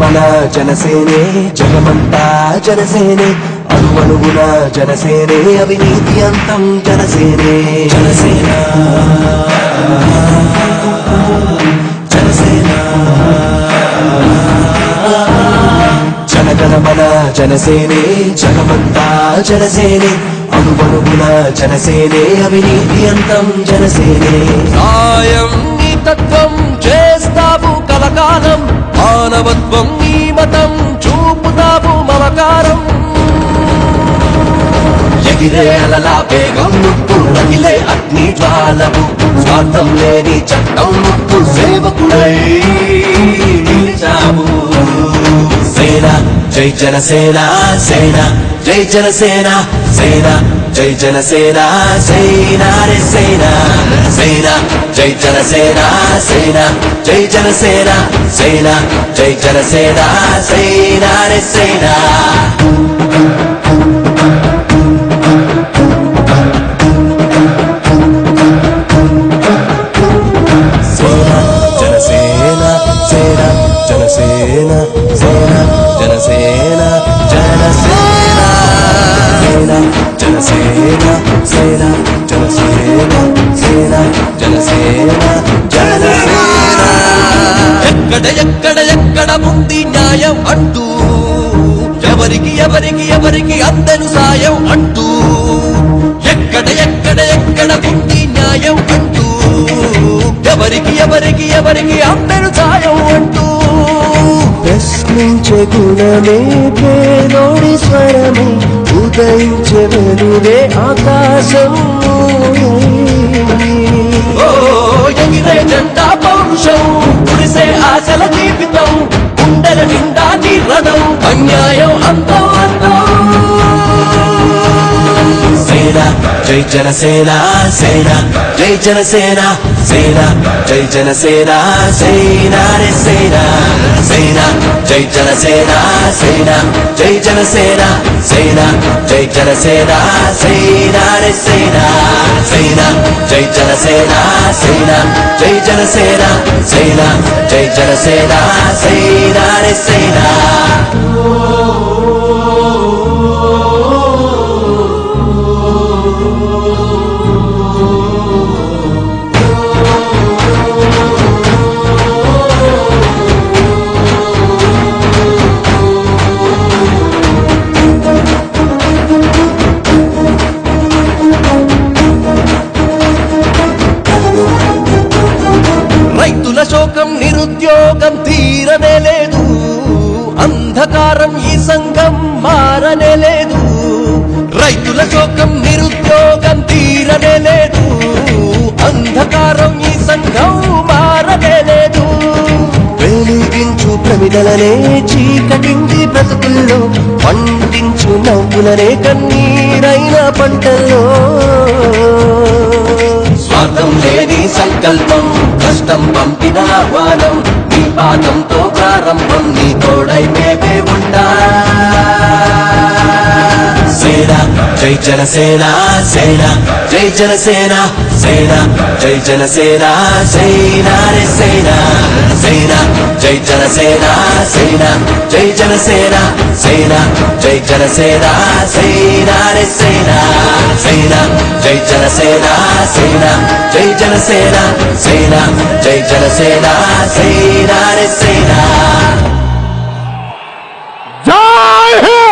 జనగణమన జనసేనే జగమంతా జనసేనే అణువణువున జనసేనే అవినీతి అంతం జనసేనే జనసేన జనసేన జనగణమన జనసేనే జగమంతా జనసేనే అణువణువున జనసేనే అవినీతి అంతం జనసేనే సాయం నీ తత్వం చేస్తావు కలకాలం మానవత్వం నీ మతం చూపుతావు మమకారం ఎగిరే అలలా వేగం నువ్వు రగిలే అగ్ని జ్వాలవు స్వార్థం లేని చట్టం నువ్వు సేవకుడై నిలిచావు సేన జై జనసేన సేన జై జనసేన సేన జై జనసేన సేన రే సేన సేన జై జనసేన సేన జై జనసేన సేన జై జనసేన సేన రే సేన జనసేన సేన జనసేన సేన జనసేన జనసేన సేన జనసేన సేన జనసేన సేన జనసేన జనసేన ఎక్కడ ఎక్కడ ఎక్కడ ఉంది న్యాయం అంటూ ఎవరికి ఎవరికి ఎవరికి అందరు సాయం అంటూ ఎక్కడ ఎక్కడ ఎక్కడ ఉంది న్యాయం అంటూ ఎవరికి ఎవరికి ఎవరికి అందరు సాయం అంటూ ప్రశ్నించే గుణమే పేదోడి స్వరమే ఉదయించే వెలుగే ఆకాశం ఓ ఎగిరే జెండా పౌరుషం కురిసే ఆశల జీవితం గుండెల నిండా జీర్ణం అన్యాయం అంతం అంతం సేన జై జనసేన సేన జై జనసేన సేన జై జనసేన సేన రే సేన సేన జై జనసేన సేన జై జనసేన సేన జై జనసేన సేన రే సేన సేన జై జనసేన సేన జై జనసేన సేన జై జనసేన సేన రే సేన రైతుల శోకం నిరుద్యోగం తీరనే లేదు అంధకారం ఈ సంఘం మారనే లేదు రైతుల శోకం నిరుద్యోగం తీరనే లేదు అంధకారం ఈ సంఘం మారనే లేదు వెలిగించు ప్రమిదలనే చీకటింటి బ్రతుకుల్లో పండించు నవ్వులనే కన్నీరైన పంటల్లో స్వార్థం లేని సంకల్పం కష్టం పంపిన ఆహ్వానం నీ పాదంతో ప్రారంభం నీ తోడై మేమే ఉంటా సేన జై జనసేన సేన జై జనసేన సేన జై జనసేన సేన రే సేన సేన జై జనసేన సేన జై జనసేన సేన జై జనసేన సేన రే సేన సేన జై జనసేన సేన జై జనసేన సేన జై జనసేన సేన రే సేన జై హింద్.